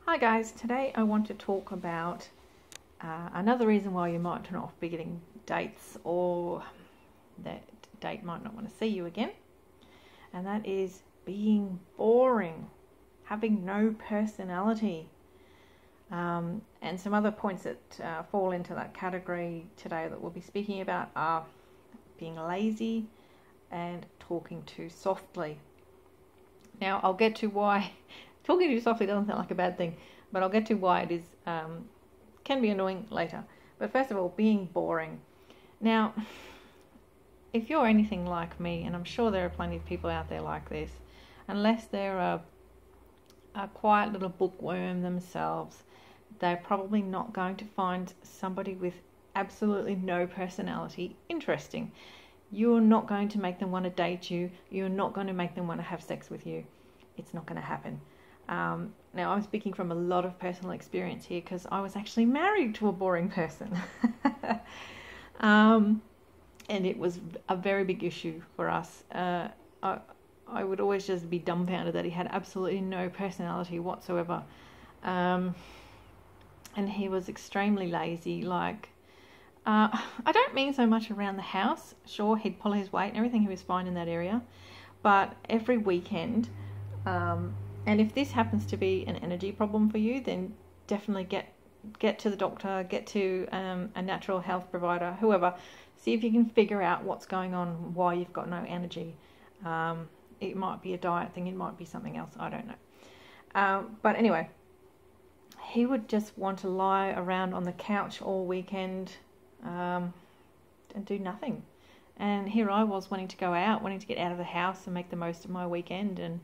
Hi guys, today I want to talk about another reason why you might not be getting dates or that date might not want to see you again, and that is being boring, having no personality. And some other points that fall into that category today that we'll be speaking about are being lazy and talking too softly. Now I'll get to why talking too softly doesn't sound like a bad thing, but I'll get to why it is can be annoying later. But first of all, being boring. Now, if you're anything like me, and I'm sure there are plenty of people out there like this, unless they're a quiet little bookworm themselves, they're probably not going to find somebody with absolutely no personality interesting. You're not going to make them want to date you. You're not going to make them want to have sex with you. It's not going to happen. Now, I'm speaking from a lot of personal experience here because I was actually married to a boring person. And it was a very big issue for us. I would always just be dumbfounded that he had absolutely no personality whatsoever. And he was extremely lazy. I don't mean so much around the house. Sure, he'd pull his weight and everything. He was fine in that area. But every weekend, and if this happens to be an energy problem for you, then definitely get to the doctor, get to a natural health provider, whoever. See if you can figure out what's going on, why you've got no energy. It might be a diet thing, it might be something else, I don't know. But anyway, he would just want to lie around on the couch all weekend and do nothing. And here I was wanting to go out, wanting to get out of the house and make the most of my weekend. And,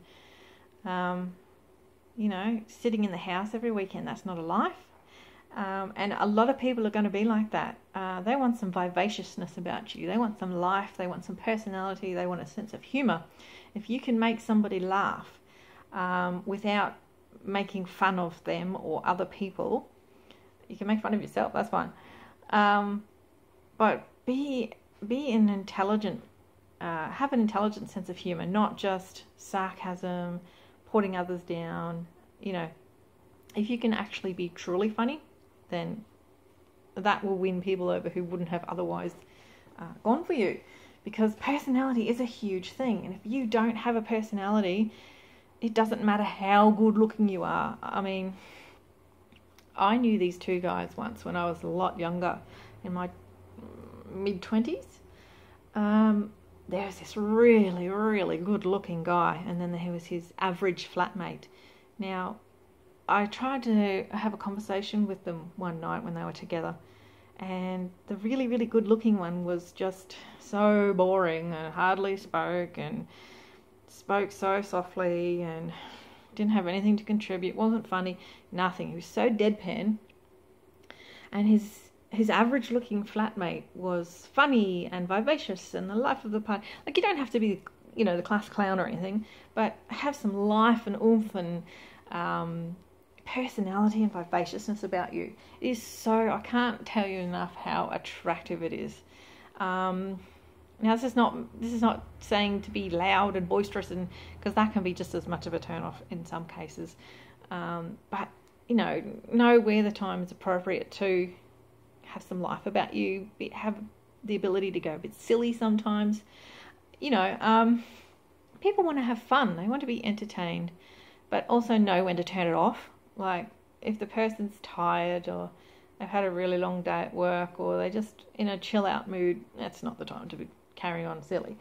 sitting in the house every weekend, that's not a life. And a lot of people are going to be like that. They want some vivaciousness about you. They want some life. They want some personality. They want a sense of humour. If you can make somebody laugh without making fun of them or other people, you can make fun of yourself, that's fine. But be an intelligent, have an intelligent sense of humour, not just sarcasm, putting others down. If you can actually be truly funny, then that will win people over who wouldn't have otherwise gone for you. Because personality is a huge thing, and if you don't have a personality, it doesn't matter how good looking you are. I mean, I knew these two guys once when I was a lot younger, in my mid-20s. There was this really, really good-looking guy, and then there was his average flatmate. Now, I tried to have a conversation with them one night when they were together, and the really, really good-looking one was just so boring and hardly spoke so softly and didn't have anything to contribute, wasn't funny, nothing. He was so deadpan. And his average-looking flatmate was funny and vivacious and the life of the party. You don't have to be, the class clown or anything, but have some life and oomph and personality and vivaciousness about you. It is so, I can't tell you enough how attractive it is. Now, this is not saying to be loud and boisterous, and because that can be just as much of a turn-off in some cases. But, know where the time is appropriate to have some life about you, have the ability to go a bit silly sometimes. People want to have fun. They want to be entertained, but also know when to turn it off. If the person's tired or they've had a really long day at work or they're just in a chill-out mood, that's not the time to be carrying on silly.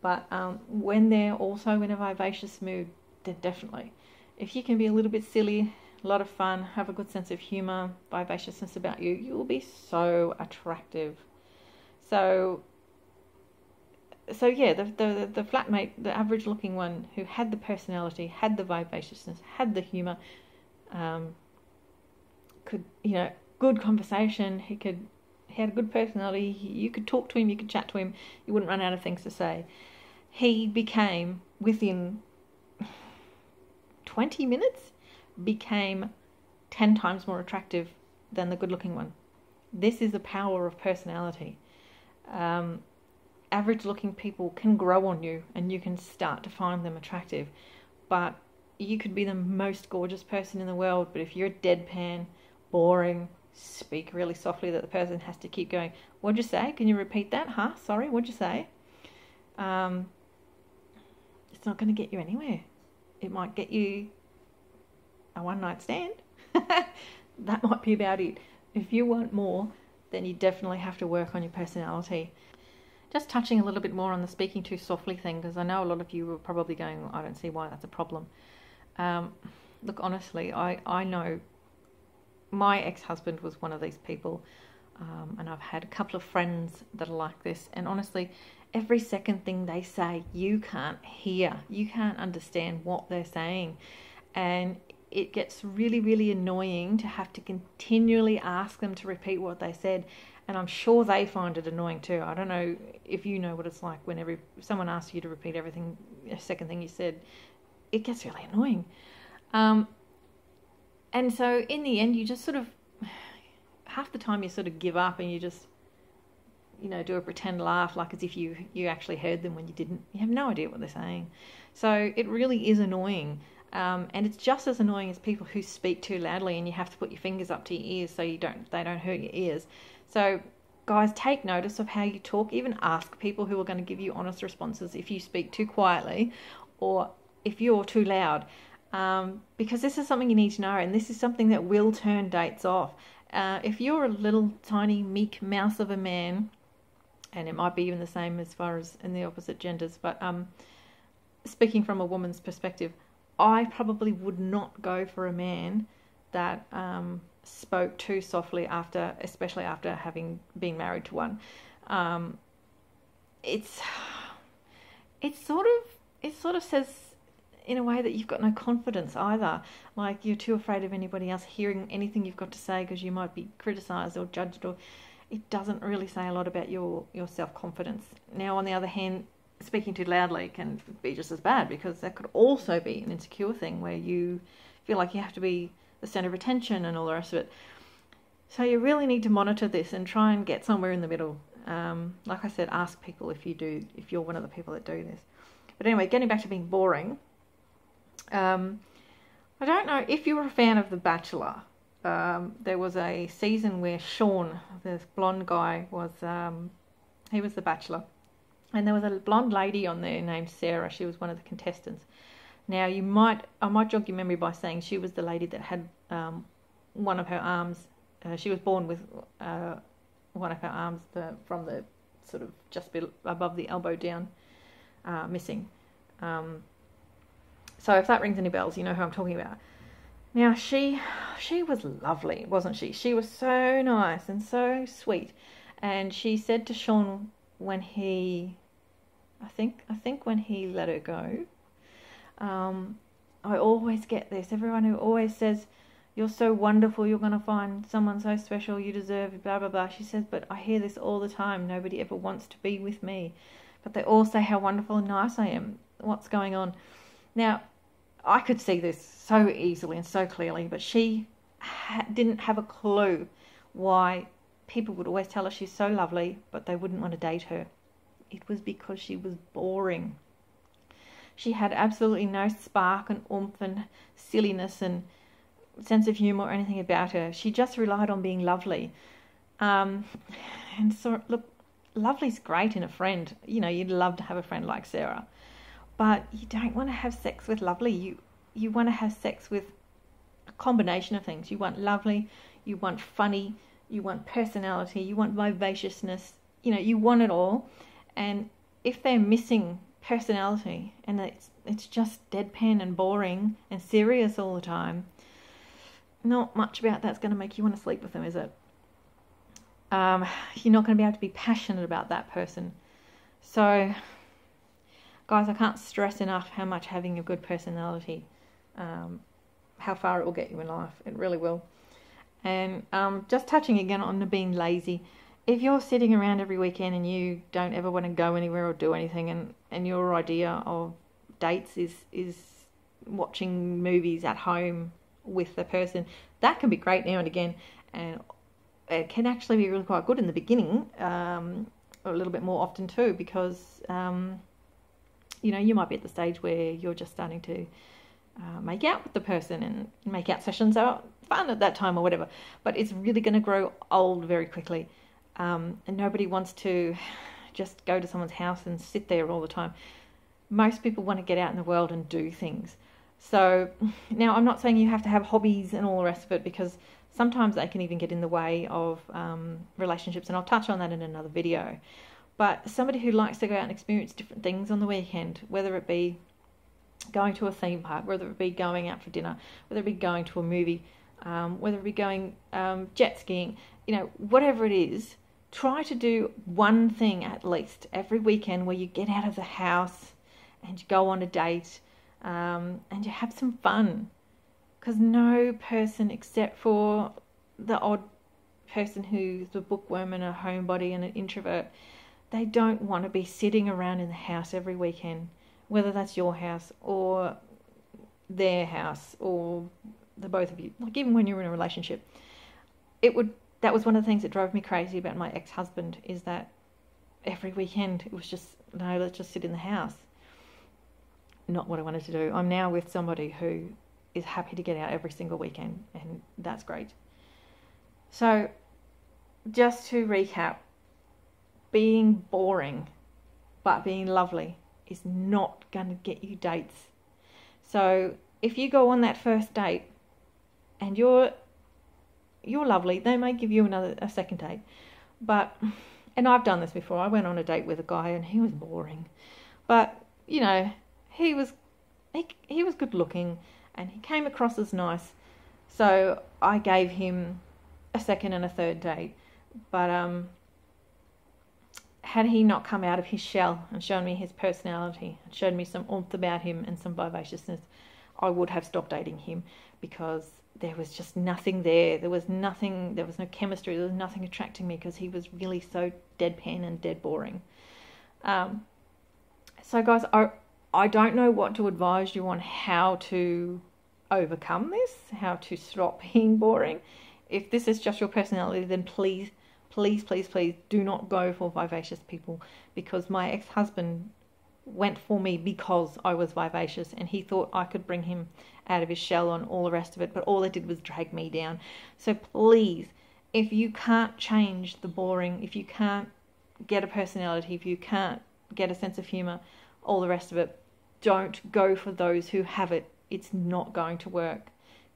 But when they're also in a vivacious mood, then definitely. If you can be a little bit silly, a lot of fun, have a good sense of humour, vivaciousness about you, you will be so attractive. So yeah, the flatmate, the average looking one who had the personality, had the vivaciousness, had the humour, could, good conversation, he had a good personality, you could talk to him, you could chat to him, you wouldn't run out of things to say. He became, within 20 minutes, became 10 times more attractive than the good-looking one. This is the power of personality. Average-looking people can grow on you and you can start to find them attractive. But you could be the most gorgeous person in the world, but if you're deadpan, boring, speak really softly that the person has to keep going, what'd you say? Can you repeat that? Huh? Sorry, what'd you say? It's not going to get you anywhere. It might get you a one-night stand. That might be about it. If you want more, then you definitely have to work on your personality. Just touching a little bit more on the speaking too softly thing, because I know a lot of you are probably going, I don't see why that's a problem. Look, honestly, I know my ex-husband was one of these people, and I've had a couple of friends that are like this, and honestly, every second thing they say, you can't hear, you can't understand what they're saying, and it gets really, really annoying to have to continually ask them to repeat what they said, and I'm sure they find it annoying too. I don't know if you know what it's like when someone asks you to repeat everything, a second thing you said. It gets really annoying. And so in the end, you just sort of, half the time you sort of give up and you just, do a pretend laugh, like as if you actually heard them when you didn't. You have no idea what they're saying. So it really is annoying. And it's just as annoying as people who speak too loudly and you have to put your fingers up to your ears so they don't hurt your ears. So guys, take notice of how you talk. Even ask people who are going to give you honest responses if you speak too quietly or if you're too loud. Because this is something you need to know, and this is something that will turn dates off. If you're a little tiny meek mouse of a man, and it might be even the same as far as in the opposite genders, but speaking from a woman's perspective, I probably would not go for a man that spoke too softly especially after having been married to one. It sort of says in a way that you've got no confidence either. Like you're too afraid of anybody else hearing anything you've got to say because you might be criticised or judged, or it doesn't really say a lot about your self-confidence. Now, on the other hand, speaking too loudly can be just as bad, because that could also be an insecure thing where you feel like you have to be the centre of attention and all the rest of it. So you really need to monitor this and try and get somewhere in the middle. Like I said, ask people if you're one of the people that do this. But anyway, getting back to being boring. I don't know if you were a fan of The Bachelor. There was a season where Sean, this blonde guy, he was the Bachelor. And there was a blonde lady on there named Sarah. She was one of the contestants. Now, I might jog your memory by saying she was the lady that had one of her arms. She was born with one of her arms from the sort of just above the elbow down missing. So if that rings any bells, you know who I'm talking about. Now, she was lovely, wasn't she? She was so nice and so sweet. And she said to Sean when he, I think when he let her go, I always get this. Everyone who always says, you're so wonderful, you're going to find someone so special, you deserve blah, blah, blah. She says, but I hear this all the time. Nobody ever wants to be with me. But they all say how wonderful and nice I am. What's going on? Now, I could see this so easily and so clearly, but she didn't have a clue why people would always tell her she's so lovely, but they wouldn't want to date her. It was because she was boring. She had absolutely no spark and oomph and silliness and sense of humour or anything about her. She just relied on being lovely. And so, look, lovely's great in a friend. You'd love to have a friend like Sarah. But you don't want to have sex with lovely. You want to have sex with a combination of things. You want lovely, you want funny, you want personality, you want vivaciousness. You want it all. And if they're missing personality and it's just deadpan and boring and serious all the time, not much about that's going to make you want to sleep with them, is it? You're not going to be able to be passionate about that person. So, guys, I can't stress enough how much having a good personality, how far it will get you in life. It really will. And just touching again on the being lazy. If you're sitting around every weekend and you don't ever want to go anywhere or do anything, and your idea of dates is watching movies at home with the person, that can be great now and again, and it can actually be really quite good in the beginning, a little bit more often too, because you might be at the stage where you're just starting to make out with the person, and make out sessions are fun at that time or whatever. But it's really going to grow old very quickly. And nobody wants to just go to someone's house and sit there all the time. Most people want to get out in the world and do things. So now I'm not saying you have to have hobbies and all the rest of it, because sometimes they can even get in the way of relationships, and I'll touch on that in another video. But somebody who likes to go out and experience different things on the weekend, whether it be going to a theme park, whether it be going out for dinner, whether it be going to a movie, whether it be going jet skiing, whatever it is, try to do one thing at least every weekend where you get out of the house and you go on a date, and you have some fun. Because no person, except for the odd person who's a bookworm and a homebody and an introvert, they don't want to be sitting around in the house every weekend, whether that's your house or their house or the both of you. Like, even when you're in a relationship, that was one of the things that drove me crazy about my ex-husband, is that every weekend it was just, no, let's just sit in the house. Not what I wanted to do. I'm now with somebody who is happy to get out every single weekend, and that's great. So, just to recap, being boring but being lovely is not going to get you dates. So if you go on that first date and you're lovely, they may give you a second date. And I've done this before. I went on a date with a guy and he was boring, but he was good looking and he came across as nice. So I gave him a second and a third date. But had he not come out of his shell and shown me his personality and shown me some oomph about him and some vivaciousness, I would have stopped dating him, because there was just nothing there. There was no chemistry, there was nothing attracting me, because he was really so deadpan and dead boring. So guys, I don't know what to advise you on how to overcome this, how to stop being boring. If this is just your personality, then please do not go for vivacious people, because my ex-husband went for me because I was vivacious, and he thought I could bring him out of his shell and all the rest of it, but all it did was drag me down. So please, if you can't change the boring, if you can't get a personality, if you can't get a sense of humour, all the rest of it, don't go for those who have it. It's not going to work.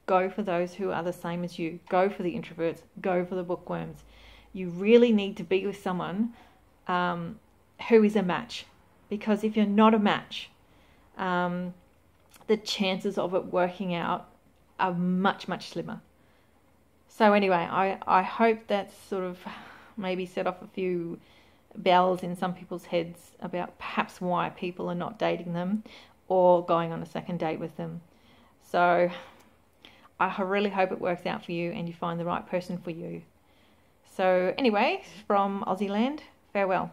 Go for those who are the same as you. Go for the introverts. Go for the bookworms. You really need to be with someone who is a match, because if you're not a match, the chances of it working out are much, much slimmer. So anyway, I hope that's sort of maybe set off a few bells in some people's heads about perhaps why people are not dating them or going on a second date with them. So I really hope it works out for you and you find the right person for you. So anyway, from Aussie land, farewell.